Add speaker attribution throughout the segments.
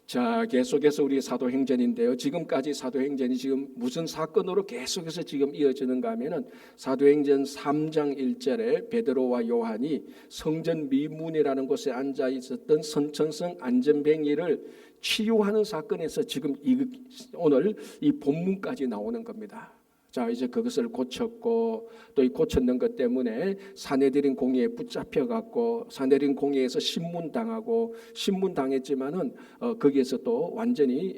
Speaker 1: 자, 계속해서 우리 사도행전인데요. 지금까지 사도행전이 지금 무슨 사건으로 계속해서 지금 이어지는가 하면은 사도행전 3장 1절에 베드로와 요한이 성전 미문이라는 곳에 앉아 있었던 선천성 안전뱅이를 치유하는 사건에서 지금 오늘 이 본문까지 나오는 겁니다. 자, 이제 그것을 고쳤고 또 이 고쳤는 것 때문에 사내들인 공의에 붙잡혀 갖고 사내들인 공의에서 신문당하고 신문당했지만은 거기에서 또 완전히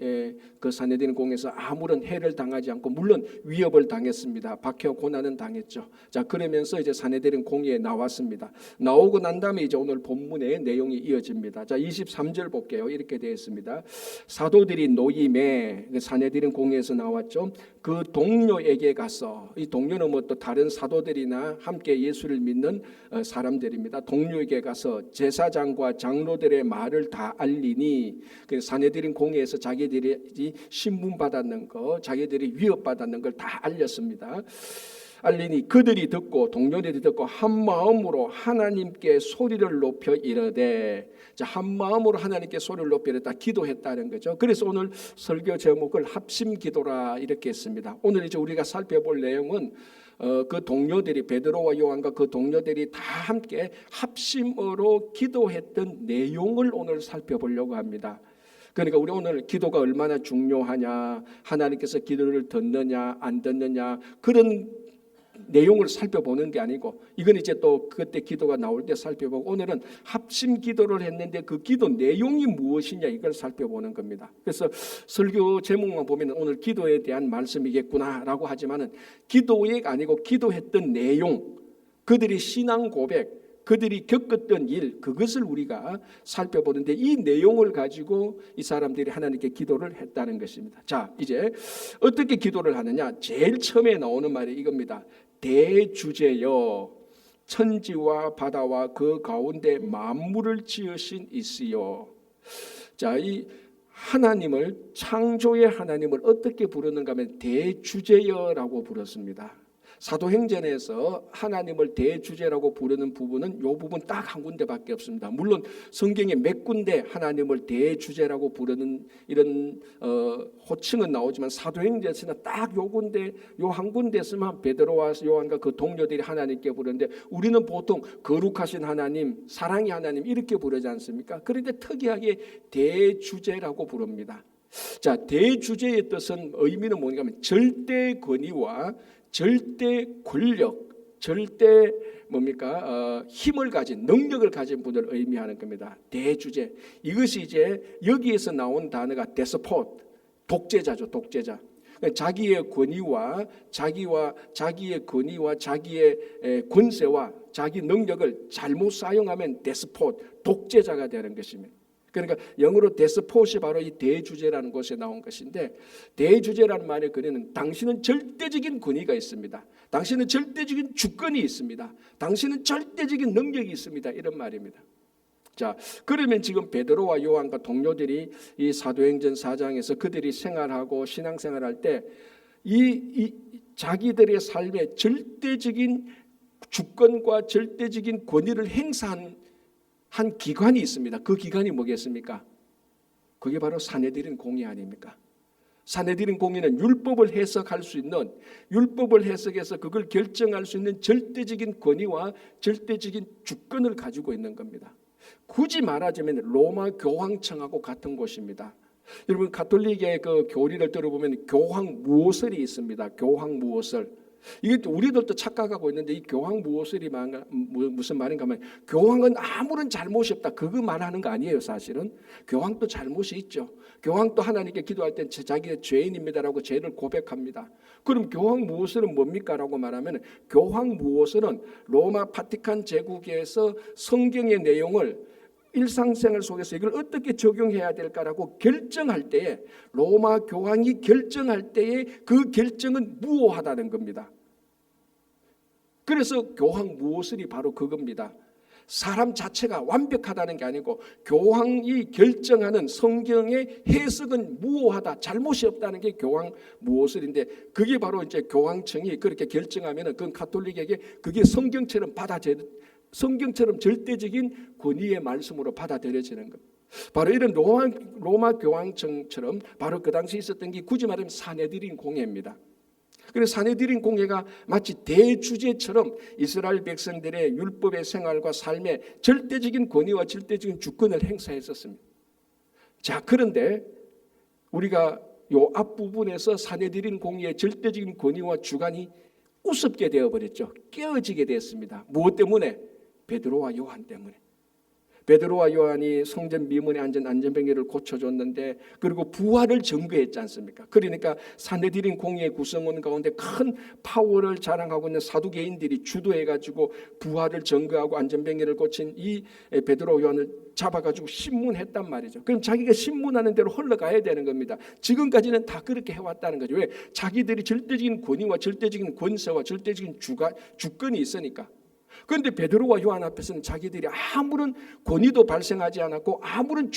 Speaker 1: 그 사내들인 공의에서 아무런 해를 당하지 않고 물론 위협을 당했습니다. 박해 고난은 당했죠. 자, 그러면서 이제 사내들인 공의에 나왔습니다. 나오고 난 다음에 이제 오늘 본문의 내용이 이어집니다. 자, 23절 볼게요. 이렇게 되어 있습니다. 사도들이 노임에 사내들인 공의에서 나왔죠. 그 동료에게 가서, 이 동료는 뭐 또 다른 사도들이나 함께 예수를 믿는 사람들입니다. 동료에게 가서 제사장과 장로들의 말을 다 알리니, 그 사내들인 공회에서 자기들이 신문 받았는 거, 자기들이 위협받았는 걸 다 알렸습니다. 알리니 그들이 듣고 동료들이 듣고 한 마음으로 하나님께 소리를 높여 이르되, 자, 한 마음으로 하나님께 소리를 높여 이르다 기도했다는 거죠. 그래서 오늘 설교 제목을 합심 기도라 이렇게 했습니다. 오늘 이제 우리가 살펴볼 내용은 그 동료들이 베드로와 요한과 그 동료들이 다 함께 합심으로 기도했던 내용을 오늘 살펴보려고 합니다. 그러니까 우리 오늘 기도가 얼마나 중요하냐, 하나님께서 기도를 듣느냐 안 듣느냐 그런 내용을 살펴보는 게 아니고, 이건 이제 또 그때 기도가 나올 때 살펴보고, 오늘은 합심 기도를 했는데 그 기도 내용이 무엇이냐 이걸 살펴보는 겁니다. 그래서 설교 제목만 보면 오늘 기도에 대한 말씀이겠구나라고 하지만은 기도가 아니고 기도했던 내용, 그들이 신앙 고백, 그들이 겪었던 일, 그것을 우리가 살펴보는데 이 내용을 가지고 이 사람들이 하나님께 기도를 했다는 것입니다. 자, 이제 어떻게 기도를 하느냐? 제일 처음에 나오는 말이 이겁니다. 대주제여 천지와 바다와 그 가운데 만물을 지으신 이시여. 자, 이 하나님을, 창조의 하나님을 어떻게 부르는가 하면 대주제여라고 부르습니다. 사도행전에서 하나님을 대주제라고 부르는 부분은 이 부분 딱 한 군데밖에 없습니다. 물론 성경에 몇 군데 하나님을 대주제라고 부르는 이런 호칭은 나오지만 사도행전에서는 딱 요 군데, 요 한 군데에서만 베드로와 요한과 그 동료들이 하나님께 부르는데, 우리는 보통 거룩하신 하나님, 사랑의 하나님 이렇게 부르지 않습니까? 그런데 특이하게 대주제라고 부릅니다. 자, 대주제의 뜻은, 의미는 뭔가 하면 절대 권위와 절대 권력, 절대 힘을 가진, 능력을 가진 분을 의미하는 겁니다. 대주제. 이것이 이제 여기에서 나온 단어가 데스포트, 독재자죠, 독재자. 자기의 권위와 자기의 권위와 자기의 권세와 자기 능력을 잘못 사용하면 데스포트, 독재자가 되는 것입니다. 그러니까 영어로 데스폿이 바로 이 대주제라는 곳에 나온 것인데, 대주제라는 말의 근원은 당신은 절대적인 권위가 있습니다. 당신은 절대적인 주권이 있습니다. 당신은 절대적인 능력이 있습니다. 이런 말입니다. 자, 그러면 지금 베드로와 요한과 동료들이 이 사도행전 4장에서 그들이 생활하고 신앙생활할 때 이 자기들의 삶에 절대적인 주권과 절대적인 권위를 행사한 한 기관이 있습니다. 그 기관이 뭐겠습니까? 그게 바로 사내들인 공의 아닙니까? 사내들인 공의는 율법을 해석할 수 있는, 율법을 해석해서 그걸 결정할 수 있는 절대적인 권위와 절대적인 주권을 가지고 있는 겁니다. 굳이 말하자면 로마 교황청하고 같은 곳입니다. 여러분, 가톨릭의 그 교리를 들어보면 교황무호설이 있습니다. 교황무호설. 이게 우리들도 착각하고 있는데, 이 교황무호설이 무슨 말인가 하면, 교황은 아무런 잘못이 없다, 그거 말하는 거 아니에요. 사실은 교황도 잘못이 있죠. 교황도 하나님께 기도할 때 자기가 죄인입니다라고 죄를 고백합니다. 그럼 교황무호설은 뭡니까? 라고 말하면, 교황무호설은 로마 바티칸 제국에서 성경의 내용을 일상생활 속에서 이걸 어떻게 적용해야 될까라고 결정할 때에, 로마 교황이 결정할 때에 그 결정은 무효하다는 겁니다. 그래서 교황무호설이 바로 그겁니다. 사람 자체가 완벽하다는 게 아니고 교황이 결정하는 성경의 해석은 무효하다, 잘못이 없다는 게 교황무호설인데, 그게 바로 이제 교황청이 그렇게 결정하면은 그건 가톨릭에게 그게 성경처럼 절대적인 권위의 말씀으로 받아들여지는 것. 바로 이런 로마 교황청처럼 바로 그 당시 있었던 게 굳이 말하면 사내들인 공회입니다. 그래서 사내들인 공회가 마치 대주제처럼 이스라엘 백성들의 율법의 생활과 삶의 절대적인 권위와 절대적인 주권을 행사했었습니다. 자, 그런데 우리가 요 앞부분에서 사내들인 공회의 절대적인 권위와 주관이 우습게 되어버렸죠. 깨어지게 되었습니다. 무엇 때문에? 베드로와 요한 때문에. 베드로와 요한이 성전 미문에 앉은 안전병기를 고쳐줬는데, 그리고 부활을 증거했지 않습니까? 그러니까 사내들인 공의의 구성원 가운데 큰 파워를 자랑하고 있는 사두개인들이 주도해가지고 부활을 증거하고 안전병기를 고친 이 베드로 요한을 잡아가지고 신문했단 말이죠. 그럼 자기가 신문하는 대로 흘러가야 되는 겁니다. 지금까지는 다 그렇게 해왔다는 거죠. 왜? 자기들이 절대적인 권위와 절대적인 권세와 절대적인 주권이 있으니까. 그런데 베드로와 요한 앞에서는 자기들이 아무런 권위도 발생하지 않았고 아무런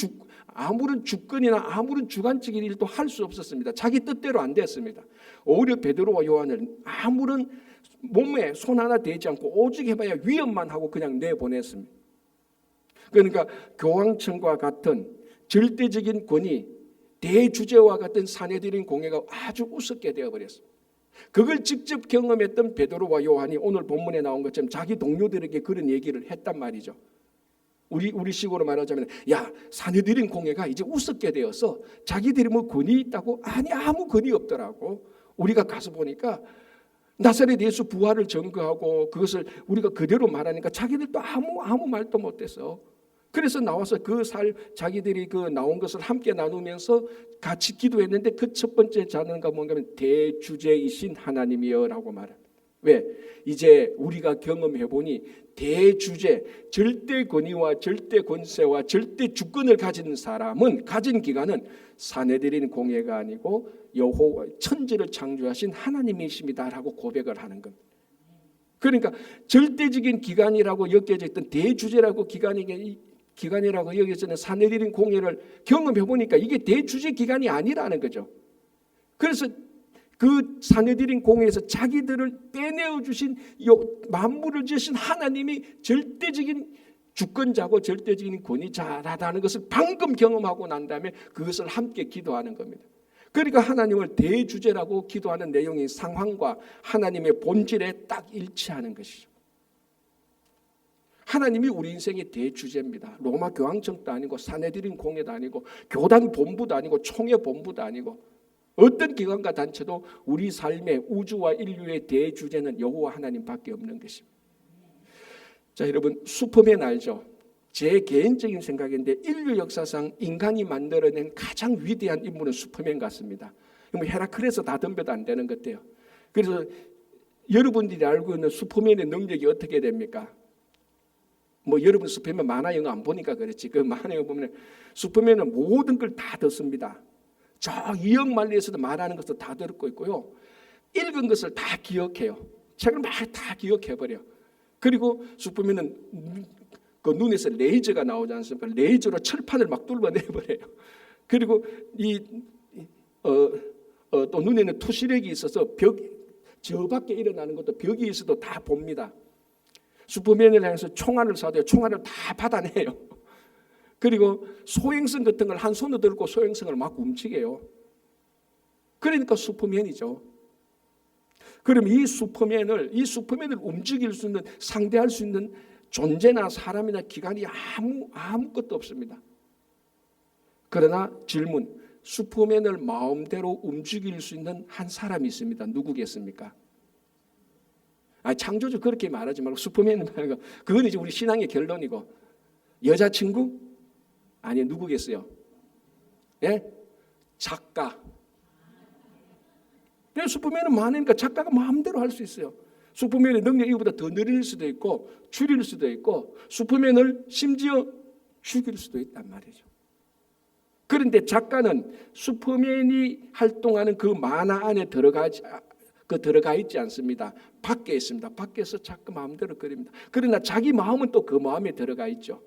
Speaker 1: 주권이나 아무런 주관적인 일도 할 수 없었습니다. 자기 뜻대로 안 됐습니다. 오히려 베드로와 요한은 아무런 몸에 손 하나 대지 않고 오직 해봐야 위협만 하고 그냥 내보냈습니다. 그러니까 교황청과 같은 절대적인 권위, 대주제와 같은 사내들인 공회가 아주 우습게 되어버렸습니다. 그걸 직접 경험했던 베드로와 요한이 오늘 본문에 나온 것처럼 자기 동료들에게 그런 얘기를 했단 말이죠. 우리식으로 말하자면, 야, 사내들인 공회가 이제 우습게 되어서 자기들이 뭐 권위 있다고? 아니, 아무 권위 없더라고. 우리가 가서 보니까 나사렛 예수 부활을 증거하고 그것을 우리가 그대로 말하니까 자기들도 아무 말도 못했어. 그래서 나와서 자기들이 그 나온 것을 함께 나누면서 같이 기도했는데, 그 첫 번째 자는가 뭔가 하면 대주제이신 하나님이여라고 말합니다. 왜? 이제 우리가 경험해보니 대주제, 절대 권위와 절대 권세와 절대 주권을 가진 사람은, 가진 기관은 사내들인 공회가 아니고 여호와 천지를 창조하신 하나님이십니다라고 고백을 하는 겁니다. 그러니까 절대적인 기관이라고 여겨져 있던 대주제라고 기관이라고 여겨지는 사내들인 공회를 경험해보니까 이게 대주제 기관이 아니라는 거죠. 그래서 그 사내들인 공회에서 자기들을 빼내어 주신, 만물을 지으신 하나님이 절대적인 주권자고 절대적인 권위자라는 것을 방금 경험하고 난 다음에 그것을 함께 기도하는 겁니다. 그러니까 하나님을 대주제라고 기도하는 내용이 상황과 하나님의 본질에 딱 일치하는 것이죠. 하나님이 우리 인생의 대주제입니다. 로마 교황청도 아니고 사내들인 공회도 아니고 교단 본부도 아니고 총회 본부도 아니고 어떤 기관과 단체도 우리 삶의 우주와 인류의 대주제는 여호와 하나님밖에 없는 것입니다. 자, 여러분, 슈퍼맨 알죠? 제 개인적인 생각인데 인류 역사상 인간이 만들어낸 가장 위대한 인물은 슈퍼맨 같습니다. 헤라클레스 다 덤벼도 안 되는 것 같아요. 그래서 여러분들이 알고 있는 슈퍼맨의 능력이 어떻게 됩니까? 뭐 여러분 슈퍼맨 만화 영화 안 보니까 그렇지. 그 만화 영화 보면 슈퍼맨은 모든 걸 다 듣습니다. 저 이역만리에서도 말하는 것도 다 듣고 있고요. 읽은 것을 다 기억해요. 책을 막 다 기억해버려. 그리고 슈퍼맨은 그 눈에서 레이저가 나오지 않습니까? 레이저로 철판을 막 뚫어내버려요. 그리고 또 눈에는 투시력이 있어서 저 밖에 일어나는 것도 벽이 있어도 다 봅니다. 슈퍼맨을 향해서 총알을 쏴도 총알을 다 받아내요. 그리고 소행성 같은 걸 한 손으로 들고 소행성을 막 움직여요. 그러니까 슈퍼맨이죠. 그럼 이 슈퍼맨을 움직일 수 있는, 상대할 수 있는 존재나 사람이나 기관이 아무것도 없습니다. 그러나 질문, 슈퍼맨을 마음대로 움직일 수 있는 한 사람이 있습니다. 누구겠습니까? 창조주 그렇게 말하지 말고 슈퍼맨은 말고, 그건 이제 우리 신앙의 결론이고, 여자친구? 아니, 누구겠어요? 예? 작가. 슈퍼맨은 많으니까 작가가 마음대로 할 수 있어요. 슈퍼맨의 능력이 이거보다 더 느릴 수도 있고 줄일 수도 있고 슈퍼맨을 심지어 죽일 수도 있단 말이죠. 그런데 작가는 슈퍼맨이 활동하는 그 만화 안에 들어가 있지 않습니다. 밖에 있습니다. 밖에서 자꾸 마음대로 그립니다. 그러나 자기 마음은 또 그 마음에 들어가 있죠.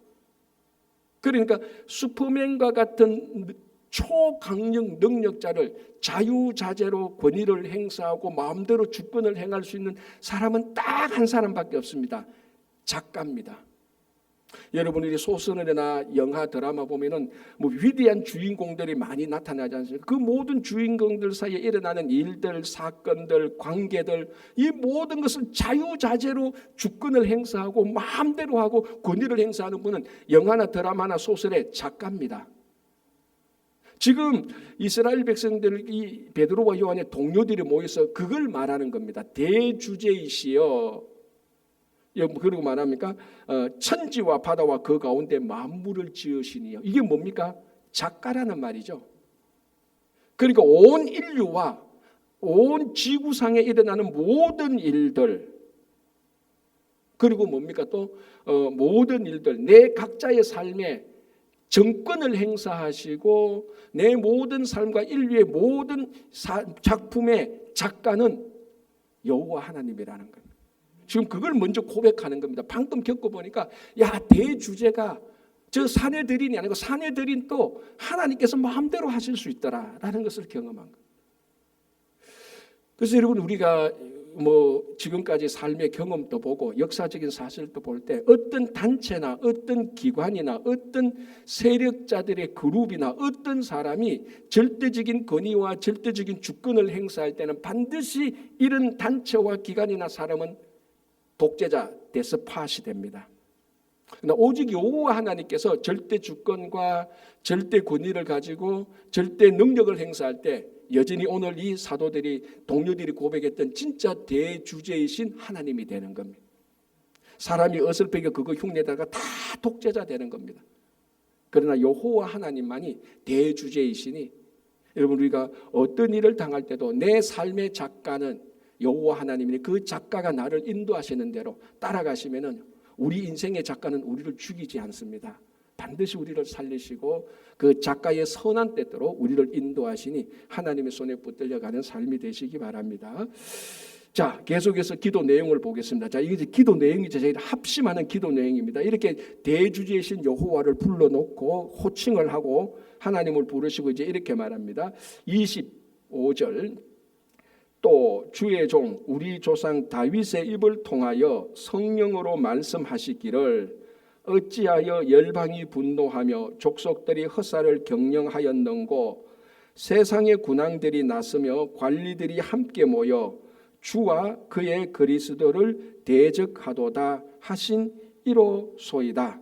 Speaker 1: 그러니까 슈퍼맨과 같은 초강력 능력자를 자유자재로 권위를 행사하고 마음대로 주권을 행할 수 있는 사람은 딱 한 사람밖에 없습니다. 작가입니다. 여러분들이 소설이나 영화 드라마 보면은 뭐 위대한 주인공들이 많이 나타나지 않습니까? 그 모든 주인공들 사이에 일어나는 일들, 사건들, 관계들, 이 모든 것을 자유자재로 주권을 행사하고 마음대로 하고 권위를 행사하는 분은 영화나 드라마나 소설의 작가입니다. 지금 이스라엘 백성들, 이 베드로와 요한의 동료들이 모여서 그걸 말하는 겁니다. 대주제이시여, 그리고 말합니까? 천지와 바다와 그 가운데 만물을 지으시니요. 이게 뭡니까? 작가라는 말이죠. 그러니까 온 인류와 온 지구상에 일어나는 모든 일들, 그리고 뭡니까? 또 모든 일들, 내 각자의 삶에 정권을 행사하시고 내 모든 삶과 인류의 모든 작품의 작가는 여호와 하나님이라는 겁니다. 지금 그걸 먼저 고백하는 겁니다. 방금 겪어보니까 대주제가 저 사내들인이 아니고 사내들인 또 하나님께서 마음대로 하실 수 있더라라는 것을 경험한 거예요. 그래서 여러분, 우리가 지금까지 삶의 경험도 보고 역사적인 사실도 볼 때 어떤 단체나 어떤 기관이나 어떤 세력자들의 그룹이나 어떤 사람이 절대적인 권위와 절대적인 주권을 행사할 때는 반드시 이런 단체와 기관이나 사람은 독재자, 데스팟이 됩니다. 그러나 오직 여호와 하나님께서 절대 주권과 절대 권위를 가지고 절대 능력을 행사할 때 여전히 오늘 이 사도들이, 동료들이 고백했던 진짜 대주제이신 하나님이 되는 겁니다. 사람이 어설프게 그거 흉내다가 다 독재자 되는 겁니다. 그러나 여호와 하나님만이 대주제이시니, 여러분, 우리가 어떤 일을 당할 때도 내 삶의 작가는 여호와 하나님이니 그 작가가 나를 인도하시는 대로 따라가시면은 우리 인생의 작가는 우리를 죽이지 않습니다. 반드시 우리를 살리시고 그 작가의 선한 뜻대로 우리를 인도하시니 하나님의 손에 붙들려가는 삶이 되시기 바랍니다. 자, 계속해서 기도 내용을 보겠습니다. 자, 이게 기도 내용이죠. 저희가 합심하는 기도 내용입니다. 이렇게 대주제이신 여호와를 불러놓고 호칭을 하고 하나님을 부르시고 이제 이렇게 말합니다. 25절, 또 주의 종 우리 조상 다윗의 입을 통하여 성령으로 말씀하시기를 어찌하여 열방이 분노하며 족속들이 허사를 경영하였는고 세상의 군왕들이 나서며 관리들이 함께 모여 주와 그의 그리스도를 대적하도다 하신 이로소이다.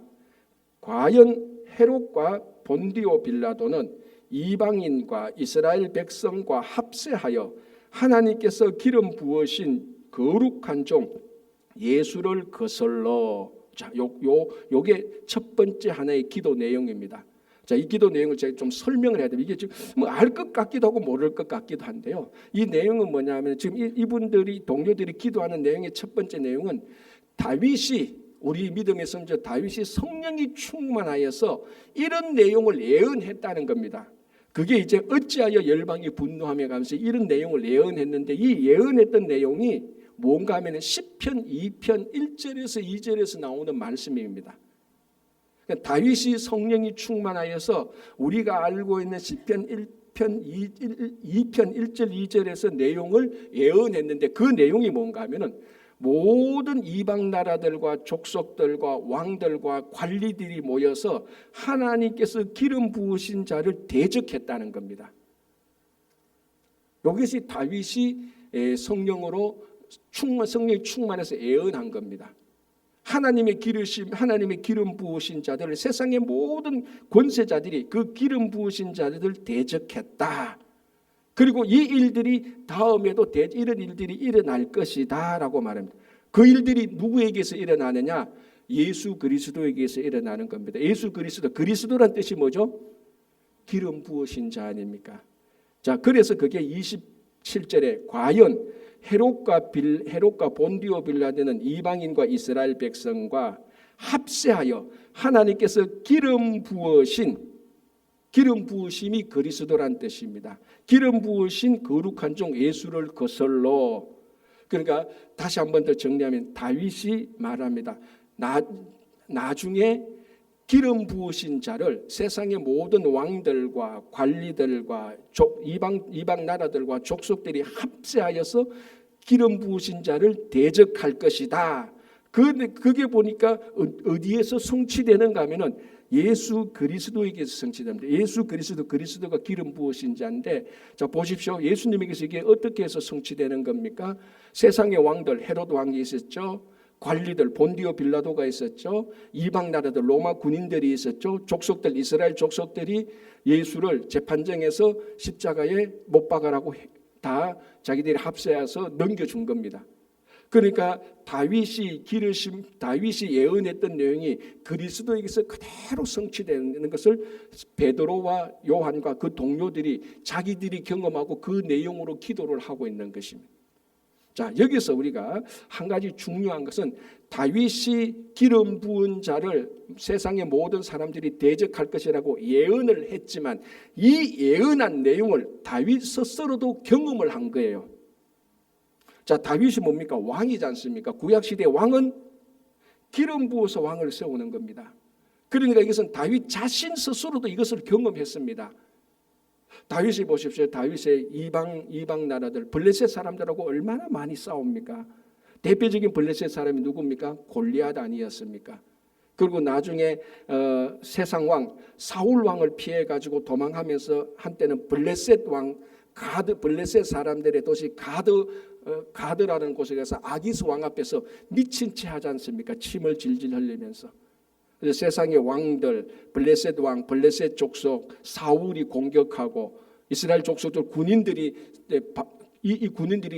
Speaker 1: 과연 헤롯과 본디오 빌라도는 이방인과 이스라엘 백성과 합세하여 하나님께서 기름 부으신 거룩한 종 예수를 거슬러. 자, 요게 첫 번째 하나의 기도 내용입니다. 자, 이 기도 내용을 제가 좀 설명을 해야 됩니다. 이게 지금 알 것 같기도 하고 모를 것 같기도 한데요. 이 내용은 뭐냐면 지금 이분들이, 동료들이 기도하는 내용의 첫 번째 내용은 다윗이, 우리 믿음의 선조 다윗이 성령이 충만하여서 이런 내용을 예언했다는 겁니다. 그게 이제 어찌하여 열방이 분노하며 가면서 이런 내용을 예언했는데, 이 예언했던 내용이 뭔가 하면 시편 2편 1절에서 2절에서 나오는 말씀입니다. 그러니까 다윗이 성령이 충만하여서 우리가 알고 있는 시편 1편 2편 1절 2절에서 내용을 예언했는데, 그 내용이 뭔가 하면은 모든 이방 나라들과 족속들과 왕들과 관리들이 모여서 하나님께서 기름 부으신 자를 대적했다는 겁니다. 이것이 다윗이 성령으로 성령이 충만해서 예언한 겁니다. 하나님의 기름 부으신 자들을, 세상의 모든 권세자들이 그 기름 부으신 자들을 대적했다. 그리고 이 일들이 다음에도 이런 일들이 일어날 것이다 라고 말합니다. 그 일들이 누구에게서 일어나느냐? 예수 그리스도에게서 일어나는 겁니다. 예수 그리스도, 그리스도란 뜻이 뭐죠? 기름 부으신 자 아닙니까? 자, 그래서 그게 27절에 과연 헤롯과 본디오 빌라도는 이방인과 이스라엘 백성과 합세하여 하나님께서 기름 부으심이 그리스도란 뜻입니다. 기름 부으신 거룩한 종 예수를 거슬러. 그러니까 다시 한 번 더 정리하면 다윗이 말합니다. 나중에 기름 부으신 자를 세상의 모든 왕들과 관리들과 이방 나라들과 족속들이 합세하여서 기름 부으신 자를 대적할 것이다 그게 보니까 어디에서 성취되는가 하면은 예수 그리스도에게서 성취됩니다. 예수 그리스도가 기름 부으신 자인데, 자 보십시오. 예수님에게서 이게 어떻게 해서 성취되는 겁니까? 세상의 왕들, 헤롯 왕이 있었죠. 관리들, 본디오 빌라도가 있었죠. 이방 나라들, 로마 군인들이 있었죠. 족속들, 이스라엘 족속들이 예수를 재판정에서 십자가에 못 박아라고 다 자기들이 합세해서 넘겨준 겁니다. 그러니까 다윗이 예언했던 내용이 그리스도에게서 그대로 성취되는 것을 베드로와 요한과 그 동료들이 자기들이 경험하고 그 내용으로 기도를 하고 있는 것입니다. 자, 여기서 우리가 한 가지 중요한 것은 다윗이 기름 부은 자를 세상의 모든 사람들이 대적할 것이라고 예언을 했지만 이 예언한 내용을 다윗 스스로도 경험을 한 거예요. 자, 다윗이 뭡니까? 왕이지 않습니까? 구약시대 왕은 기름 부어서 왕을 세우는 겁니다. 그러니까 이것은 다윗 자신 스스로도 이것을 경험했습니다. 다윗이 보십시오. 다윗의 이방 나라들, 블레셋 사람들하고 얼마나 많이 싸웁니까? 대표적인 블레셋 사람이 누굽니까? 골리앗 아니었습니까? 그리고 나중에 세상 왕 사울 왕을 피해 가지고 도망하면서 한때는 블레셋 사람들의 도시 가드라는 곳에 가서 아기스 왕 앞에서 미친 채 하지 않습니까? 침을 질질 흘리면서. 그래서 세상의 왕들, 블레셋 왕, 블레셋 족속, 사울이 공격하고 이스라엘 족속들 군인들이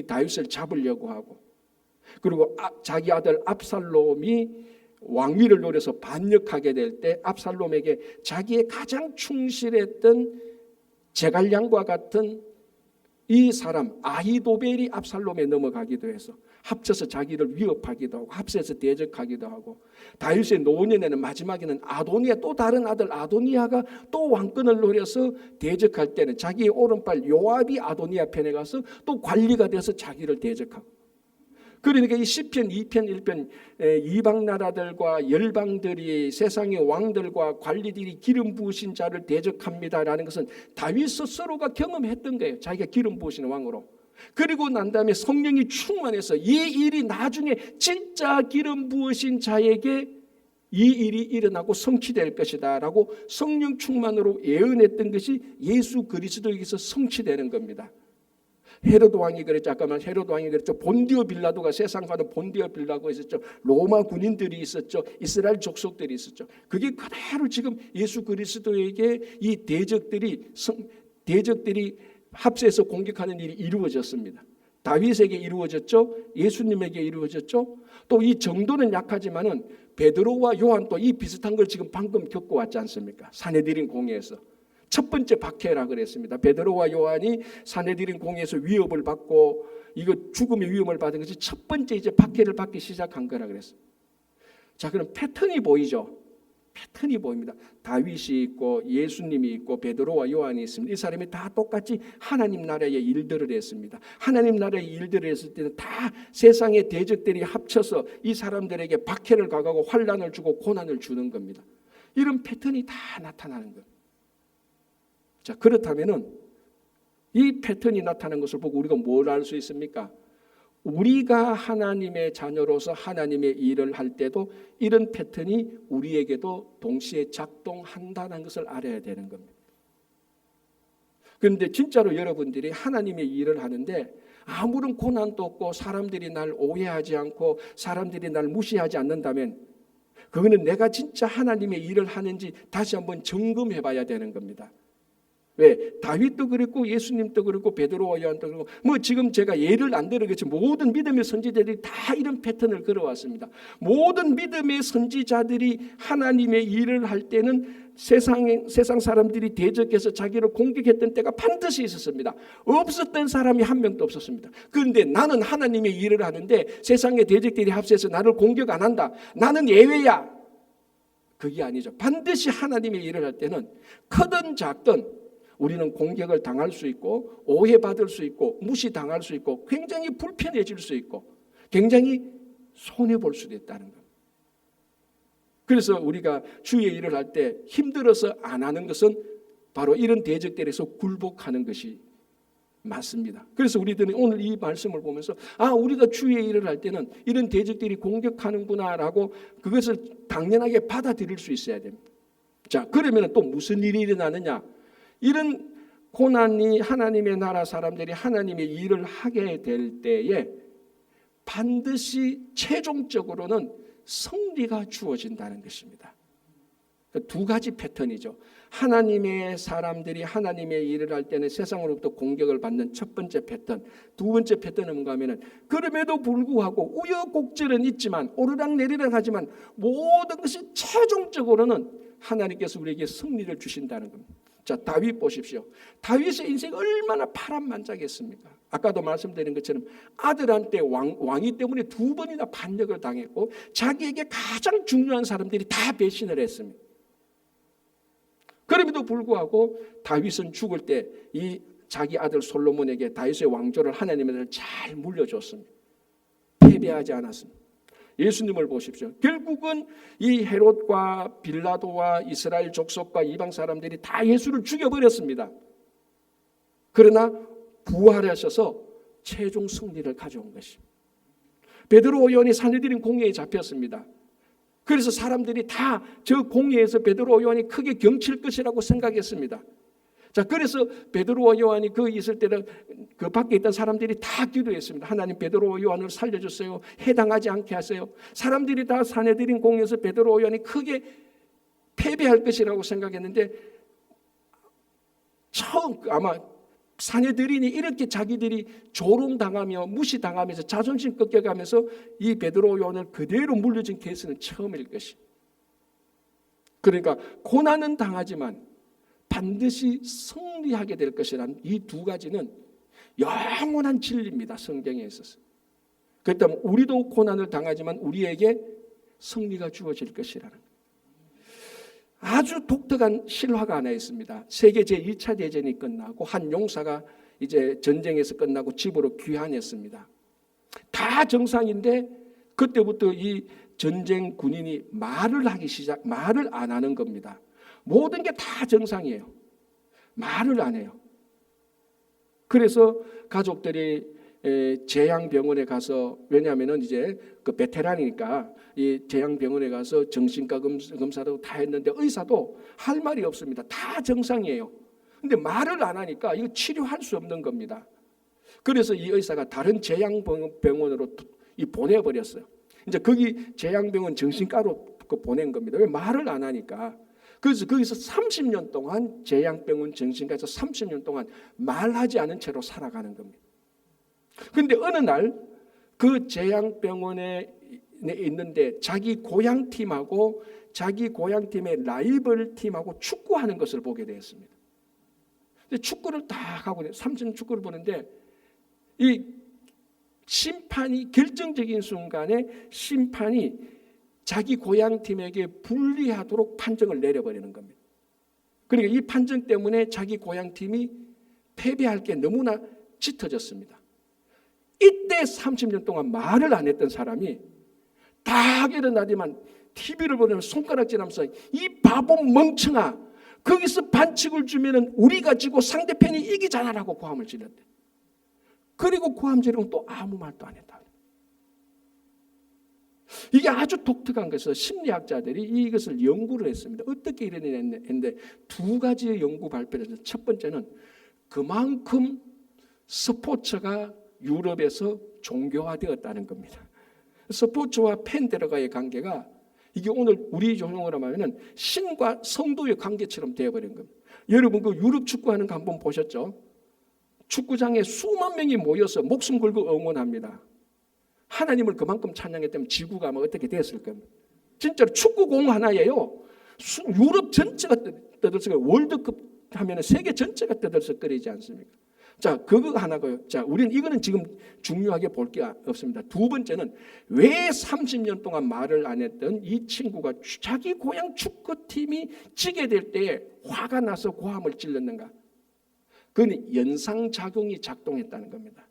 Speaker 1: 다윗을 잡으려고 하고, 그리고 자기 아들 압살롬이 왕위를 노려서 반역하게 될 때 압살롬에게 자기의 가장 충실했던 제갈량과 같은 이 사람 아히도벨이 압살롬에 넘어가기도 해서 합쳐서 자기를 위협하기도 하고 합세해서 대적하기도 하고, 다윗의 노년에는 마지막에는 또 다른 아들 아도니아가 또 왕권을 노려서 대적할 때는 자기의 오른팔 요압이 아도니아 편에 가서 또 관리가 돼서 자기를 대적하고, 그러니까 이 시편 2편 1편 이방 나라들과 열방들이 세상의 왕들과 관리들이 기름 부으신 자를 대적합니다라는 것은 다윗 스스로가 경험했던 거예요. 자기가 기름 부으신 왕으로. 그리고 난 다음에 성령이 충만해서 이 일이 나중에 진짜 기름 부으신 자에게 이 일이 일어나고 성취될 것이다 라고 성령 충만으로 예언했던 것이 예수 그리스도에게서 성취되는 겁니다. 헤롯 왕이 그랬죠. 아까만 헤롯 왕이 그랬죠. 본디오 빌라도가, 세상과는 본디오 빌라도가 있었죠. 로마 군인들이 있었죠. 이스라엘 족속들이 있었죠. 그게 그대로 지금 예수 그리스도에게 이 대적들이 합세해서 공격하는 일이 이루어졌습니다. 다윗에게 이루어졌죠. 예수님에게 이루어졌죠. 또 이 정도는 약하지만은 베드로와 요한 또 이 비슷한 걸 지금 방금 겪어왔지 않습니까? 산헤드린 공회에서. 첫 번째 박해라 그랬습니다. 베드로와 요한이 산헤드린 공회에서 위협을 받고 이거 죽음의 위험을 받은 것이 첫 번째 이제 박해를 받기 시작한 거라 그랬어요. 자, 그럼 패턴이 보이죠? 패턴이 보입니다. 다윗이 있고 예수님이 있고 베드로와 요한이 있습니다. 이 사람이 다 똑같이 하나님 나라의 일들을 했습니다. 하나님 나라의 일들을 했을 때는 다 세상의 대적들이 합쳐서 이 사람들에게 박해를 가하고 환난을 주고 고난을 주는 겁니다. 이런 패턴이 다 나타나는 겁니다. 자, 그렇다면은 이 패턴이 나타나는 것을 보고 우리가 뭘 알 수 있습니까? 우리가 하나님의 자녀로서 하나님의 일을 할 때도 이런 패턴이 우리에게도 동시에 작동한다는 것을 알아야 되는 겁니다. 그런데 진짜로 여러분들이 하나님의 일을 하는데 아무런 고난도 없고 사람들이 날 오해하지 않고 사람들이 날 무시하지 않는다면 그거는 내가 진짜 하나님의 일을 하는지 다시 한번 점검해 봐야 되는 겁니다. 왜? 다윗도 그랬고 예수님도 그랬고 베드로와 요한도 그랬고 뭐 지금 제가 예를 안 들어겠지 모든 믿음의 선지자들이 다 이런 패턴을 걸어왔습니다. 모든 믿음의 선지자들이 하나님의 일을 할 때는 세상 사람들이 대적해서 자기를 공격했던 때가 반드시 있었습니다. 없었던 사람이 한 명도 없었습니다. 그런데 나는 하나님의 일을 하는데 세상의 대적들이 합세해서 나를 공격 안 한다. 나는 예외야. 그게 아니죠. 반드시 하나님의 일을 할 때는 크든 작든 우리는 공격을 당할 수 있고 오해받을 수 있고 무시당할 수 있고 굉장히 불편해질 수 있고 굉장히 손해볼 수도 있다는 겁니다. 그래서 우리가 주의 일을 할 때 힘들어서 안 하는 것은 바로 이런 대적들에서 굴복하는 것이 맞습니다. 그래서 우리들은 오늘 이 말씀을 보면서 우리가 주의 일을 할 때는 이런 대적들이 공격하는구나라고 그것을 당연하게 받아들일 수 있어야 됩니다. 자, 그러면 또 무슨 일이 일어나느냐? 이런 고난이 하나님의 나라 사람들이 하나님의 일을 하게 될 때에 반드시 최종적으로는 승리가 주어진다는 것입니다. 두 가지 패턴이죠. 하나님의 사람들이 하나님의 일을 할 때는 세상으로부터 공격을 받는 첫 번째 패턴. 두 번째 패턴은 뭔가 하면은 그럼에도 불구하고 우여곡절은 있지만 오르락내리락 하지만 모든 것이 최종적으로는 하나님께서 우리에게 승리를 주신다는 겁니다. 자, 다윗 보십시오. 다윗의 인생이 얼마나 파란만장했습니까? 아까도 말씀드린 것처럼 아들한테 왕위 때문에 2번이나 반역을 당했고 자기에게 가장 중요한 사람들이 다 배신을 했습니다. 그럼에도 불구하고 다윗은 죽을 때 이 자기 아들 솔로몬에게 다윗의 왕조를 하나님의 잘 물려줬습니다. 패배하지 않았습니다. 예수님을 보십시오. 결국은 이 헤롯과 빌라도와 이스라엘 족속과 이방 사람들이 다 예수를 죽여버렸습니다. 그러나 부활하셔서 최종 승리를 가져온 것입니다. 베드로 요한이 사내들인 공회에 잡혔습니다. 그래서 사람들이 다 저 공회에서 베드로 요한이 크게 경칠 것이라고 생각했습니다. 자, 그래서 베드로와 요한이 그 있을 때는 그 밖에 있던 사람들이 다 기도했습니다. 하나님, 베드로와 요한을 살려주세요. 해당하지 않게 하세요. 사람들이 다 사내들인 공회에서 베드로와 요한이 크게 패배할 것이라고 생각했는데 처음 아마 사내들인이 이렇게 자기들이 조롱당하며 무시당하면서 자존심 꺾여가면서 이 베드로 요한을 그대로 물려준 케이스는 처음일 것입니다. 그러니까 고난은 당하지만 반드시 승리하게 될 것이라는 이 두 가지는 영원한 진리입니다. 성경에 있어서. 그렇다면 우리도 고난을 당하지만 우리에게 승리가 주어질 것이라는 아주 독특한 실화가 하나 있습니다. 세계 제2차 대전이 끝나고 한 용사가 이제 전쟁에서 끝나고 집으로 귀환했습니다. 다 정상인데 그때부터 이 전쟁 군인이 말을 안 하는 겁니다. 모든 게 다 정상이에요. 말을 안 해요. 그래서 가족들이 제양병원에 가서, 왜냐하면은 이제 그 베테랑이니까 이 제양병원에 가서 정신과 검사도 다 했는데 의사도 할 말이 없습니다. 다 정상이에요. 근데 말을 안 하니까 이거 치료할 수 없는 겁니다. 그래서 이 의사가 다른 제양병원으로 보내버렸어요. 이제 거기 제양병원 정신과로 보낸 겁니다. 왜 말을 안 하니까. 그래서 거기서 30년 동안 제양병원 정신과에서 30년 동안 말하지 않은 채로 살아가는 겁니다. 그런데 어느 날 그 제양병원에 있는데 자기 고향팀하고 자기 고향팀의 라이벌 팀하고 축구하는 것을 보게 되었습니다. 근데 축구를 딱 하고 3점 축구를 보는데 이 심판이 결정적인 순간에 심판이 자기 고향팀에게 불리하도록 판정을 내려버리는 겁니다. 그러니까 이 판정 때문에 자기 고향팀이 패배할 게 너무나 짙어졌습니다. 이때 30년 동안 말을 안 했던 사람이 딱 일어나더만 TV를 보면 손가락질하면서 이 바보 멍청아, 거기서 반칙을 주면은 우리가 지고 상대편이 이기잖아라고 고함을 질렀대. 그리고 고함 지르고 또 아무 말도 안 했다. 이게 아주 독특한 것은 심리학자들이 이것을 연구를 했습니다. 어떻게 이랬는데 두 가지의 연구 발표를 했어요. 첫 번째는 그만큼 스포츠가 유럽에서 종교화되었다는 겁니다. 스포츠와 팬들과의 관계가 이게 오늘 우리 용어로 하면은 신과 성도의 관계처럼 되어버린 겁니다. 여러분 그 유럽 축구하는 거 한번 보셨죠? 축구장에 수만 명이 모여서 목숨 걸고 응원합니다. 하나님을 그만큼 찬양했다면 지구가 아마 어떻게 됐을 겁니다. 진짜로 축구공 하나예요. 유럽 전체가 떠들썩거리고 월드컵 하면 세계 전체가 떠들썩거리지 않습니까? 자, 그거 하나고요. 자, 우리는 이거는 지금 중요하게 볼 게 없습니다. 두 번째는 왜 30년 동안 말을 안 했던 이 친구가 자기 고향 축구팀이 지게 될 때에 화가 나서 고함을 질렀는가? 그건 연상작용이 작동했다는 겁니다.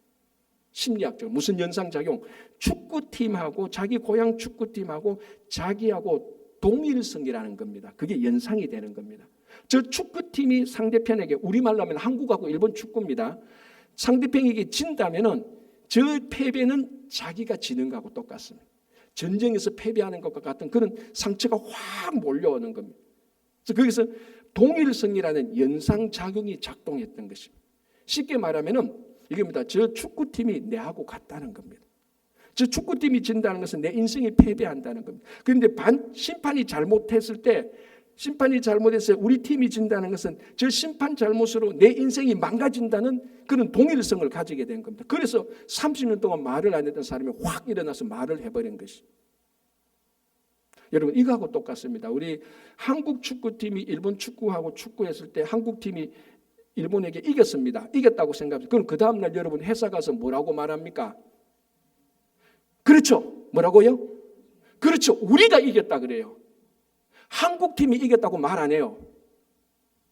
Speaker 1: 심리학적 무슨 연상작용? 축구팀하고 자기 고향 축구팀하고 자기하고 동일성이라는 겁니다. 그게 연상이 되는 겁니다. 저 축구팀이 상대편에게, 우리말로 하면 한국하고 일본 축구입니다. 상대편에게 진다면은 저 패배는 자기가 지는 거하고 똑같습니다. 전쟁에서 패배하는 것과 같은 그런 상처가 확 몰려오는 겁니다. 그래서 거기서 동일성이라는 연상작용이 작동했던 것입니다. 쉽게 말하면은 이겁니다. 저 축구팀이 내하고 같다는 겁니다. 저 축구팀이 진다는 것은 내 인생이 패배한다는 겁니다. 그런데 심판이 잘못했을 때, 심판이 잘못해서 우리 팀이 진다는 것은 저 심판 잘못으로 내 인생이 망가진다는 그런 동일성을 가지게 된 겁니다. 그래서 30년 동안 말을 안 했던 사람이 확 일어나서 말을 해버린 것이. 여러분 이거하고 똑같습니다. 우리 한국 축구팀이 일본 축구하고 축구했을 때 한국팀이 일본에게 이겼습니다. 이겼다고 생각합니다. 그럼 그 다음날 여러분 회사 가서 뭐라고 말합니까? 그렇죠. 뭐라고요? 그렇죠. 우리가 이겼다 그래요. 한국팀이 이겼다고 말 안 해요.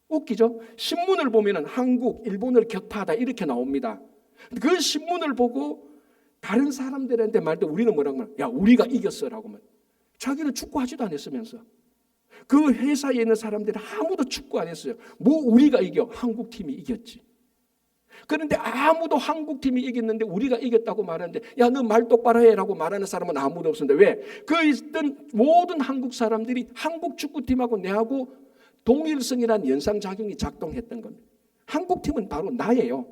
Speaker 1: 웃기죠? 신문을 보면 한국, 일본을 격파하다 이렇게 나옵니다. 그 신문을 보고 다른 사람들한테 말할 때 우리는 뭐라고 말해요? 야, 우리가 이겼어라고 말. 자기는 축구하지도 않았으면서. 그 회사에 있는 사람들은 아무도 축구 안 했어요. 뭐 우리가 이겨? 한국팀이 이겼지. 그런데 아무도 한국팀이 이겼는데 우리가 이겼다고 말하는데 야, 너 말 똑바로 해라고 말하는 사람은 아무도 없었는데 왜? 그 있던 모든 한국 사람들이 한국 축구팀하고 내하고 동일성이라는 연상작용이 작동했던 겁니다. 한국팀은 바로 나예요.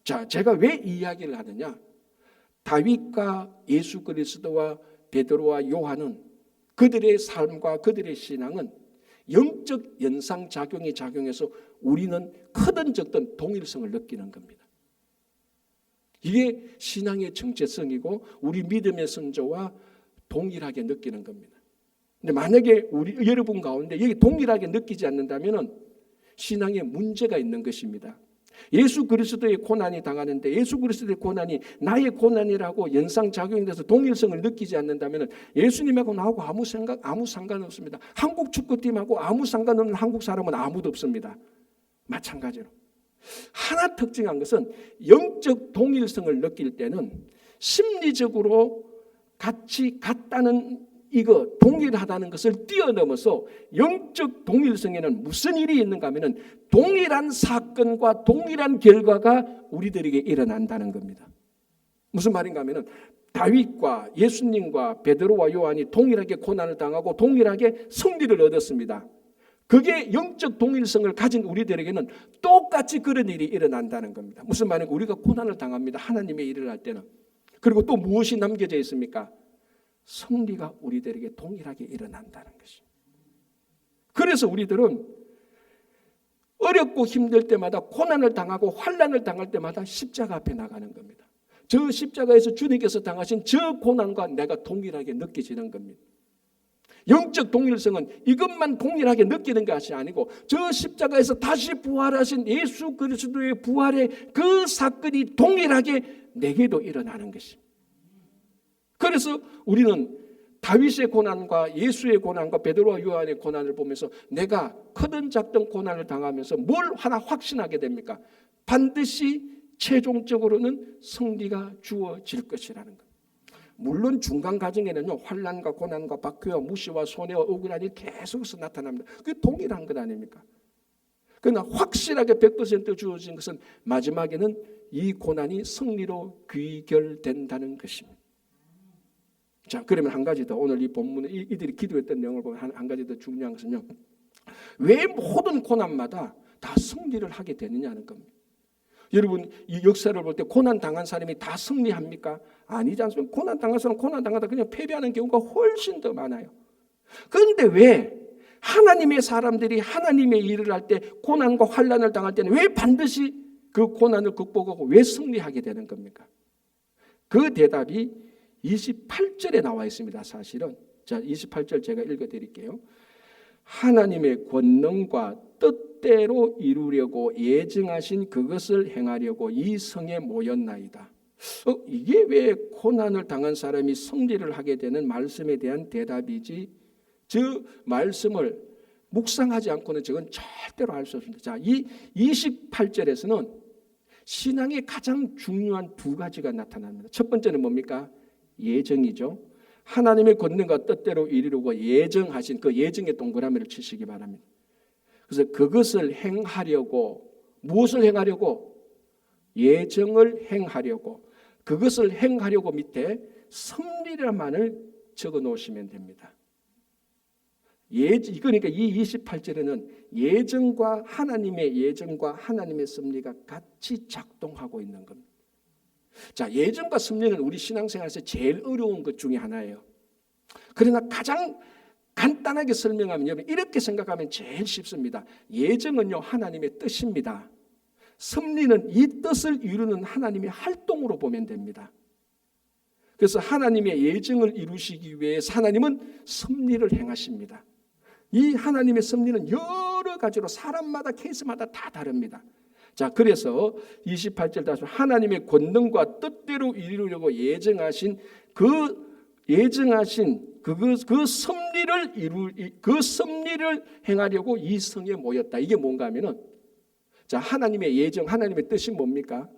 Speaker 1: 자, 제가 왜 이 이야기를 하느냐? 다윗과 예수 그리스도와 베드로와 요한은 그들의 삶과 그들의 신앙은 영적 연상작용이 작용해서 우리는 크든 적든 동일성을 느끼는 겁니다. 이게 신앙의 정체성이고 우리 믿음의 선조와 동일하게 느끼는 겁니다. 근데 만약에 여러분 가운데 여기 동일하게 느끼지 않는다면 신앙에 문제가 있는 것입니다. 예수 그리스도의 고난이 당하는데 예수 그리스도의 고난이 나의 고난이라고 연상작용이 돼서 동일성을 느끼지 않는다면 예수님하고 나하고 아무 상관없습니다. 한국 축구팀하고 아무 상관없는 한국 사람은 아무도 없습니다. 마찬가지로 하나 특징한 것은 영적 동일성을 느낄 때는 심리적으로 같다는 이거 동일하다는 것을 뛰어넘어서 영적 동일성에는 무슨 일이 있는가 하면 동일한 사건과 동일한 결과가 우리들에게 일어난다는 겁니다. 무슨 말인가 하면 다윗과 예수님과 베드로와 요한이 동일하게 고난을 당하고 동일하게 승리를 얻었습니다. 그게 영적 동일성을 가진 우리들에게는 똑같이 그런 일이 일어난다는 겁니다. 무슨 말인가? 우리가 고난을 당합니다. 하나님의 일을 할 때는. 그리고 또 무엇이 남겨져 있습니까? 승리가 우리들에게 동일하게 일어난다는 것입니다. 그래서 우리들은 어렵고 힘들 때마다 고난을 당하고 환난을 당할 때마다 십자가 앞에 나가는 겁니다. 저 십자가에서 주님께서 당하신 저 고난과 내가 동일하게 느껴지는 겁니다. 영적 동일성은 이것만 동일하게 느끼는 것이 아니고 저 십자가에서 다시 부활하신 예수 그리스도의 부활의 그 사건이 동일하게 내게도 일어나는 것입니다. 그래서 우리는 다윗의 고난과 예수의 고난과 베드로와 요한의 고난을 보면서 내가 크든 작든 고난을 당하면서 뭘 하나 확신하게 됩니까? 반드시 최종적으로는 승리가 주어질 것이라는 것. 물론 중간 과정에는요 환난과 고난과 박해와 무시와 손해와 억울함이 계속해서 나타납니다. 그게 동일한 것 아닙니까? 그러나 확실하게 100% 주어진 것은 마지막에는 이 고난이 승리로 귀결된다는 것입니다. 자, 그러면 한 가지 더 오늘 이 본문에 이들이 기도했던 내용을 보면 한 가지 더 중요한 것은요. 왜 모든 고난마다 다 승리를 하게 되느냐는 겁니다. 여러분 이 역사를 볼 때 고난 당한 사람이 다 승리합니까? 아니지 않습니까? 고난 당한 사람은 고난 당하다 그냥 패배하는 경우가 훨씬 더 많아요. 그런데 왜 하나님의 사람들이 하나님의 일을 할 때 고난과 환난을 당할 때는 왜 반드시 그 고난을 극복하고 왜 승리하게 되는 겁니까? 그 대답이 28절에 나와 있습니다. 사실은 자 28절 제가 읽어드릴게요. 하나님의 권능과 뜻대로 이루려고 예정하신 그것을 행하려고 이 성에 모였나이다. 이게 왜 고난을 당한 사람이 승리를 하게 되는 말씀에 대한 대답이지 저 말씀을 묵상하지 않고는 저건 절대로 알 수 없습니다. 자, 이 28절에서는 신앙의 가장 중요한 두 가지가 나타납니다. 첫 번째는 뭡니까? 예정이죠. 하나님의 권능과 뜻대로 이루려고 예정하신 그 예정의 동그라미를 치시기 바랍니다. 그래서 그것을 행하려고 무엇을 행하려고? 예정을 행하려고. 그것을 행하려고 밑에 섭리라만을 적어 놓으시면 됩니다. 그러니까 이 28절에는 예정과 하나님의 예정과 하나님의 섭리가 같이 작동하고 있는 겁니다. 자, 예정과 섭리는 우리 신앙생활에서 제일 어려운 것 중에 하나예요. 그러나 가장 간단하게 설명하면 여러분 이렇게 생각하면 제일 쉽습니다. 예정은요 하나님의 뜻입니다. 섭리는 이 뜻을 이루는 하나님의 활동으로 보면 됩니다. 그래서 하나님의 예정을 이루시기 위해서 하나님은 섭리를 행하십니다. 이 하나님의 섭리는 여러 가지로 사람마다 케이스마다 다 다릅니다. 자, 그래서 28절 다시 하나님의 권능과 뜻대로 이루려고 예정하신 그 섭리를 행하려고 이 성에 모였다. 이게 뭔가 하면은 자, 하나님의 예정, 하나님의 뜻이 뭡니까?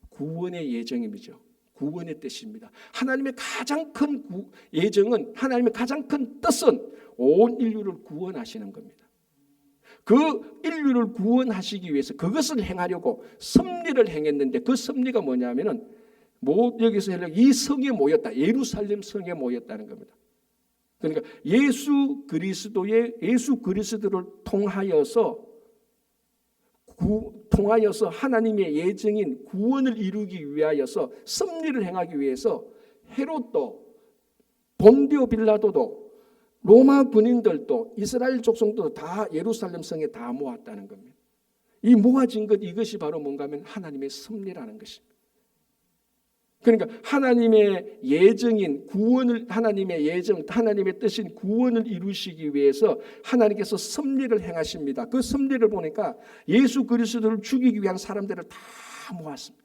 Speaker 1: 구원의 예정이죠. 구원의 뜻입니다. 하나님의 가장 큰 예정은 하나님의 가장 큰 뜻은 온 인류를 구원하시는 겁니다. 그 인류를 구원하시기 위해서 그것을 행하려고 섭리를 행했는데 그 섭리가 뭐냐면은 여기서 이 성에 모였다. 예루살렘 성에 모였다는 겁니다. 그러니까 예수 그리스도를 통하여서 하나님의 예정인 구원을 이루기 위하여서 섭리를 행하기 위해서 헤롯도 본디오 빌라도도 로마 군인들도 이스라엘 족속도 다 예루살렘 성에 다 모았다는 겁니다. 이 모아진 것 이것이 바로 뭔가 하면 하나님의 섭리라는 것입니다. 그러니까 하나님의 예정인 구원을 하나님의 뜻인 구원을 이루시기 위해서 하나님께서 섭리를 행하십니다. 그 섭리를 보니까 예수 그리스도를 죽이기 위한 사람들을 다 모았습니다.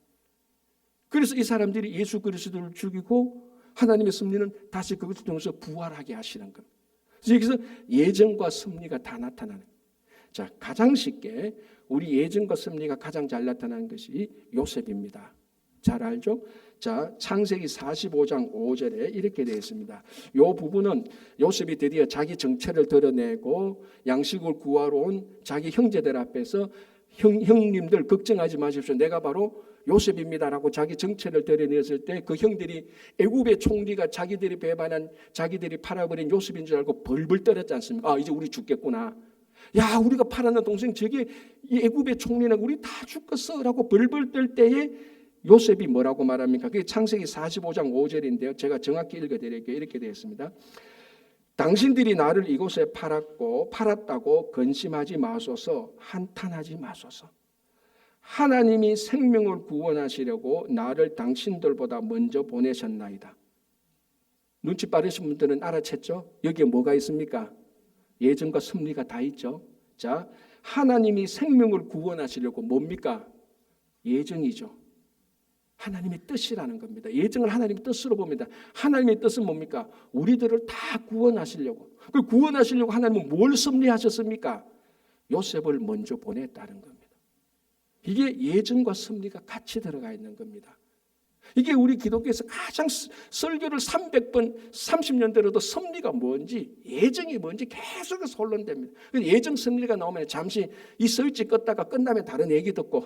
Speaker 1: 그래서 이 사람들이 예수 그리스도를 죽이고 하나님의 섭리는 다시 그것을 통해서 부활하게 하시는 겁니다. 그래서 여기서 예정과 섭리가 다 나타나는 거예요. 자, 가장 쉽게 우리 예정과 섭리가 가장 잘 나타나는 것이 요셉입니다. 잘 알죠? 자, 창세기 45장 5절에 이렇게 되어 있습니다. 이 부분은 요셉이 드디어 자기 정체를 드러내고 양식을 구하러 온 자기 형제들 앞에서 형님들 걱정하지 마십시오. 내가 바로 요셉입니다라고 자기 정체를 드러냈을 때 그 형들이 애굽의 총리가 자기들이 배반한 자기들이 팔아버린 요셉인 줄 알고 벌벌 떨었지 않습니까? 아, 이제 우리 죽겠구나. 야, 우리가 팔았는 동생 저게 이 애굽의 총리는 우리 다 죽겠어라고 벌벌 떨 때에 요셉이 뭐라고 말합니까? 그게 창세기 45장 5절인데요. 제가 정확히 읽어드릴게요. 이렇게 되어 있습니다. 당신들이 나를 이곳에 팔았다고 근심하지 마소서, 한탄하지 마소서. 하나님이 생명을 구원하시려고 나를 당신들보다 먼저 보내셨나이다. 눈치 빠르신 분들은 알아챘죠? 여기에 뭐가 있습니까? 예정과 섭리가 다 있죠. 자, 하나님이 생명을 구원하시려고 뭡니까? 예정이죠. 하나님의 뜻이라는 겁니다. 예정을 하나님의 뜻으로 봅니다. 하나님의 뜻은 뭡니까? 우리들을 다 구원하시려고. 그 구원하시려고 하나님은 뭘 섭리하셨습니까? 요셉을 먼저 보냈다는 겁니다. 이게 예정과 섭리가 같이 들어가 있는 겁니다. 이게 우리 기독교에서 가장 설교를 300번, 30년 들어도 섭리가 뭔지, 예정이 뭔지 계속해서 혼론됩니다. 예정 섭리가 나오면 잠시 이 스위치 껐다가 끝나면 다른 얘기 듣고,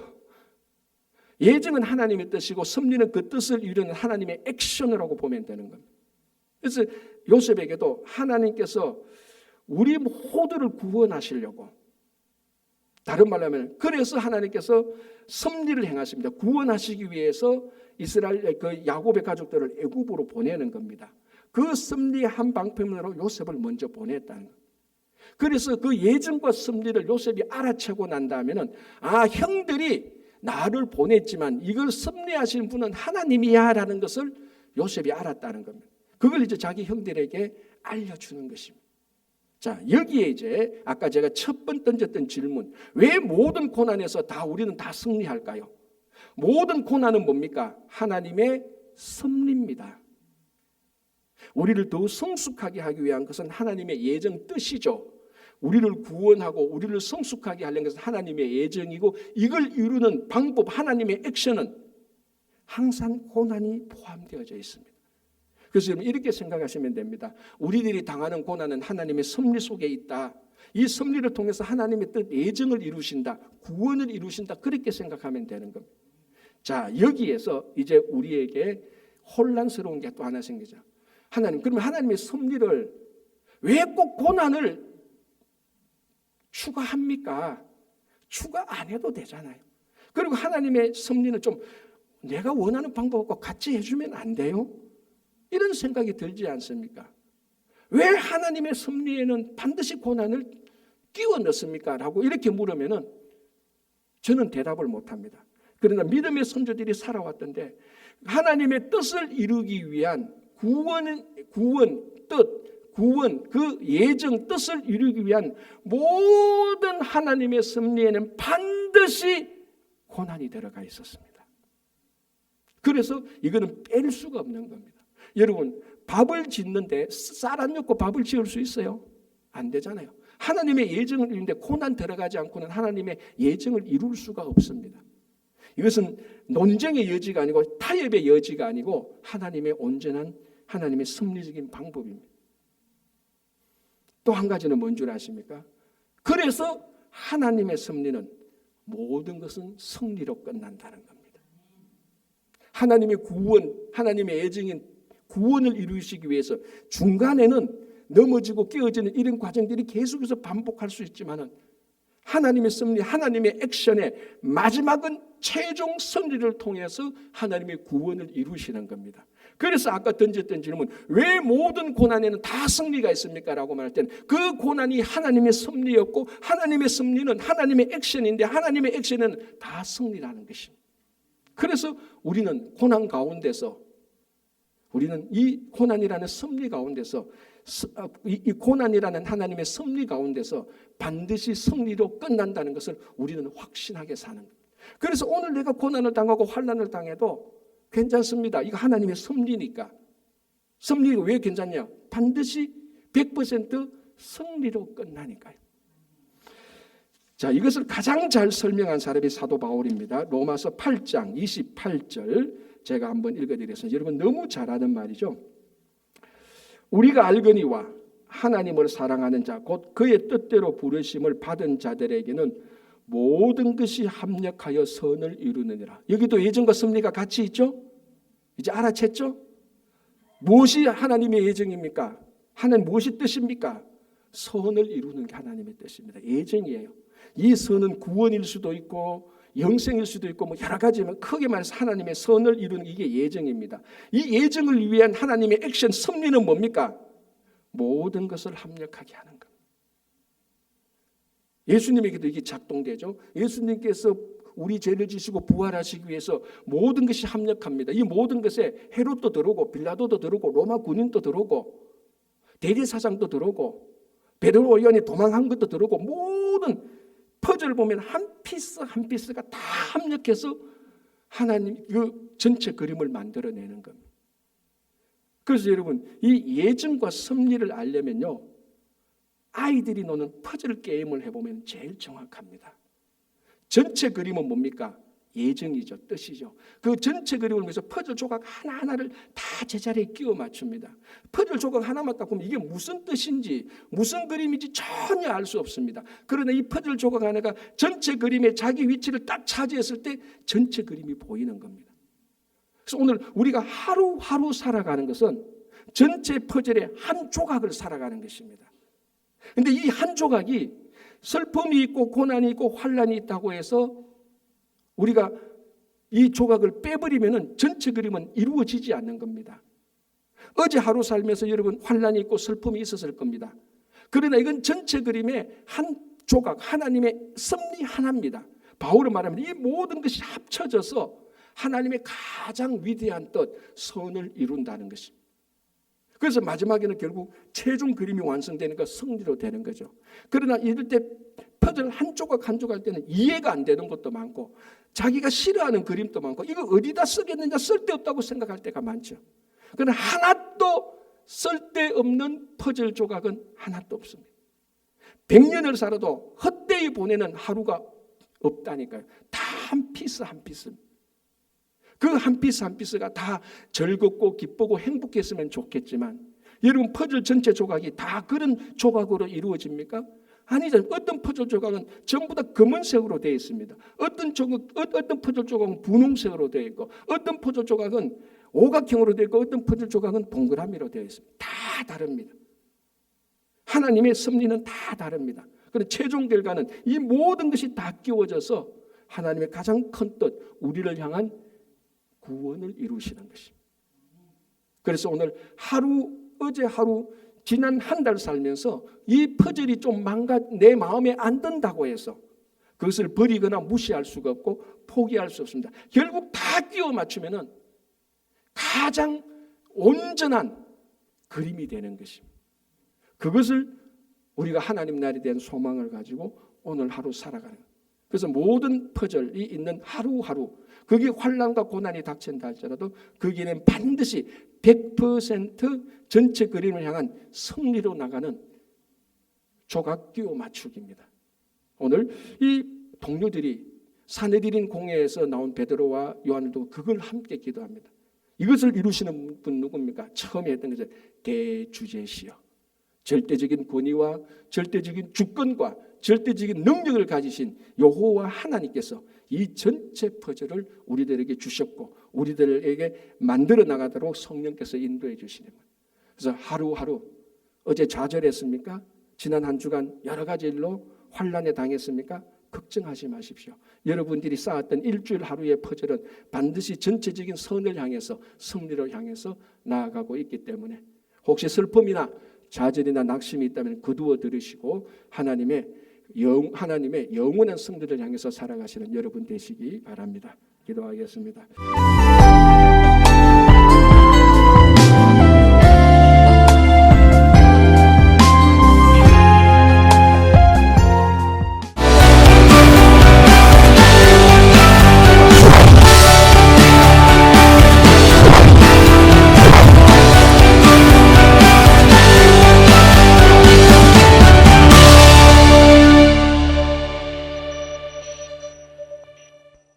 Speaker 1: 예정은 하나님의 뜻이고 섭리는 그 뜻을 이루는 하나님의 액션이라고 보면 되는 겁니다. 그래서 요셉에게도 하나님께서 우리 모두를 구원하시려고, 다른 말로 하면 그래서 하나님께서 섭리를 행하십니다. 구원하시기 위해서 이스라엘 그 야곱의 가족들을 애굽으로 보내는 겁니다. 그 섭리의 한 방편으로 요셉을 먼저 보냈다는 겁니다. 그래서 그 예정과 섭리를 요셉이 알아채고 난 다음에는 형들이 나를 보냈지만 이걸 섭리하시는 분은 하나님이야라는 것을 요셉이 알았다는 겁니다. 그걸 이제 자기 형들에게 알려주는 것입니다. 자, 여기에 이제 아까 제가 첫 번 던졌던 질문, 왜 모든 고난에서 우리는 다 승리할까요? 모든 고난은 뭡니까? 하나님의 섭리입니다. 우리를 더 성숙하게 하기 위한 것은 하나님의 예정 뜻이죠. 우리를 구원하고 우리를 성숙하게 하려는 것은 하나님의 예정이고 이걸 이루는 방법, 하나님의 액션은 항상 고난이 포함되어져 있습니다. 그래서 이렇게 생각하시면 됩니다. 우리들이 당하는 고난은 하나님의 섭리 속에 있다. 이 섭리를 통해서 하나님의 뜻, 예정을 이루신다, 구원을 이루신다, 그렇게 생각하면 되는 겁니다. 자, 여기에서 이제 우리에게 혼란스러운 게 또 하나 생기죠. 하나님, 그러면 하나님의 섭리를 왜 꼭 고난을 추가합니까? 추가 안 해도 되잖아요. 그리고 하나님의 섭리는 좀 내가 원하는 방법과 같이 해주면 안 돼요? 이런 생각이 들지 않습니까? 왜 하나님의 섭리에는 반드시 고난을 끼워 넣습니까? 라고 이렇게 물으면은 저는 대답을 못합니다. 그러나 믿음의 선조들이 살아왔던데 하나님의 뜻을 이루기 위한 구원, 그 예정 뜻을 이루기 위한 모든 하나님의 섭리에는 반드시 고난이 들어가 있었습니다. 그래서 이거는 뺄 수가 없는 겁니다. 여러분, 밥을 짓는데 쌀 안 넣고 밥을 지을 수 있어요? 안 되잖아요. 하나님의 예정을 이루는데 고난 들어가지 않고는 하나님의 예정을 이룰 수가 없습니다. 이것은 논쟁의 여지가 아니고 타협의 여지가 아니고 하나님의 온전한 하나님의 섭리적인 방법입니다. 또 한 가지는 뭔 줄 아십니까? 그래서 하나님의 섭리는 모든 것은 승리로 끝난다는 겁니다. 하나님의 구원, 하나님의 예정인 구원을 이루시기 위해서 중간에는 넘어지고 깨어지는 이런 과정들이 계속해서 반복할 수 있지만은 하나님의 섭리, 하나님의 액션의 마지막은 최종 섭리를 통해서 하나님의 구원을 이루시는 겁니다. 그래서 아까 던졌던 질문, 왜 모든 고난에는 다 승리가 있습니까? 라고 말할 때는 그 고난이 하나님의 섭리였고 하나님의 섭리는 하나님의 액션인데 하나님의 액션은 다 승리라는 것입니다. 그래서 우리는 고난 가운데서 우리는 이 고난이라는 섭리 가운데서 이 고난이라는 하나님의 섭리 가운데서 반드시 승리로 끝난다는 것을 우리는 확신하게 사는 거예요. 그래서 오늘 내가 고난을 당하고 환난을 당해도 괜찮습니다. 이거 하나님의 섭리니까. 섭리가 왜 괜찮냐? 반드시 100% 승리로 끝나니까요. 자, 이것을 가장 잘 설명한 사람이 사도 바울입니다. 로마서 8장 28절 제가 한번 읽어드리겠습니다. 여러분 너무 잘 아는 말이죠. 우리가 알거니와 하나님을 사랑하는 자 곧 그의 뜻대로 부르심을 받은 자들에게는 모든 것이 합력하여 선을 이루느니라. 여기도 예정과 섭리가 같이 있죠? 이제 알아챘죠? 무엇이 하나님의 예정입니까? 하나님 무엇이 뜻입니까? 선을 이루는 게 하나님의 뜻입니다. 예정이에요. 이 선은 구원일 수도 있고 영생일 수도 있고 뭐 여러 가지지만 크게 말해서 하나님의 선을 이루는 이게 예정입니다. 이 예정을 위한 하나님의 액션 섭리는 뭡니까? 모든 것을 합력하게 하는 것. 예수님에게도 이게 작동되죠. 예수님께서 우리 죄를 지시고 부활하시기 위해서 모든 것이 합력합니다. 이 모든 것에 헤롯도 들어오고 빌라도도 들어오고 로마 군인도 들어오고 대제사장도 들어오고 베드로 의원이 도망한 것도 들어오고 모든 퍼즐을 보면 한 피스 한 피스가 다 합력해서 하나님 그 전체 그림을 만들어내는 겁니다. 그래서 여러분 이 예정과 섭리를 알려면요 아이들이 노는 퍼즐 게임을 해보면 제일 정확합니다. 전체 그림은 뭡니까? 예정이죠. 뜻이죠. 그 전체 그림을 위해서 퍼즐 조각 하나하나를 다 제자리에 끼워 맞춥니다. 퍼즐 조각 하나만 딱 보면 이게 무슨 뜻인지 무슨 그림인지 전혀 알 수 없습니다. 그러나 이 퍼즐 조각 하나가 전체 그림에 자기 위치를 딱 차지했을 때 전체 그림이 보이는 겁니다. 그래서 오늘 우리가 하루하루 살아가는 것은 전체 퍼즐의 한 조각을 살아가는 것입니다. 그런데 이 한 조각이 슬픔이 있고 고난이 있고 환난이 있다고 해서 우리가 이 조각을 빼버리면 전체 그림은 이루어지지 않는 겁니다. 어제 하루 살면서 여러분 환난이 있고 슬픔이 있었을 겁니다. 그러나 이건 전체 그림의 한 조각, 하나님의 섭리 하나입니다. 바울은 말합니다. 이 모든 것이 합쳐져서 하나님의 가장 위대한 뜻, 선을 이룬다는 것입니다. 그래서 마지막에는 결국 최종 그림이 완성되니까 승리로 되는 거죠. 그러나 이럴 때 퍼즐 한 조각 한 조각 할 때는 이해가 안 되는 것도 많고 자기가 싫어하는 그림도 많고 이거 어디다 쓰겠느냐 쓸데없다고 생각할 때가 많죠. 그러나 하나도 쓸데없는 퍼즐 조각은 하나도 없습니다. 100년을 살아도 헛되이 보내는 하루가 없다니까요. 다 한 피스 한 피스. 그 한 피스 한 피스가 다 즐겁고 기쁘고 행복했으면 좋겠지만 여러분 퍼즐 전체 조각이 다 그런 조각으로 이루어집니까? 아니죠. 어떤 퍼즐 조각은 전부 다 검은색으로 되어 있습니다. 어떤 퍼즐 조각은 분홍색으로 되어 있고, 어떤 퍼즐 조각은 오각형으로 되어 있고, 어떤 퍼즐 조각은 동그라미로 되어 있습니다. 다 다릅니다. 하나님의 섭리는 다 다릅니다. 그런데 최종 결과는 이 모든 것이 다 끼워져서 하나님의 가장 큰 뜻, 우리를 향한 구원을 이루시는 것입니다. 그래서 오늘 어제 하루, 지난 한 달 살면서 이 퍼즐이 좀 내 마음에 안 든다고 해서 그것을 버리거나 무시할 수가 없고 포기할 수 없습니다. 결국 다 끼워 맞추면은 가장 온전한 그림이 되는 것입니다. 그것을 우리가 하나님 나라에 대한 소망을 가지고 오늘 하루 살아가는 거예요. 그래서 모든 퍼즐이 있는 하루하루, 거기에 환난과 고난이 닥친다 할지라도 거기에는 반드시 100% 전체 그림을 향한 승리로 나가는 조각 끼워 맞추기입니다. 오늘 이 동료들이 사내들인 공회에서 나온 베드로와 요한도 그걸 함께 기도합니다. 이것을 이루시는 분 누굽니까? 처음에 했던 것은 대주제시여, 절대적인 권위와 절대적인 주권과 절대적인 능력을 가지신 여호와 하나님께서 이 전체 퍼즐을 우리들에게 주셨고 우리들에게 만들어 나가도록 성령께서 인도해 주시는 거예요. 그래서 하루하루, 어제 좌절했습니까? 지난 한 주간 여러 가지 일로 환난에 당했습니까? 걱정하지 마십시오. 여러분들이 쌓았던 일주일 하루의 퍼즐은 반드시 전체적인 선을 향해서, 승리를 향해서 나아가고 있기 때문에 혹시 슬픔이나 좌절이나 낙심이 있다면 거두어 들으시고 하나님의 영원한 승리를 향해서 살아가시는 여러분 되시기 바랍니다. 기도하겠습니다.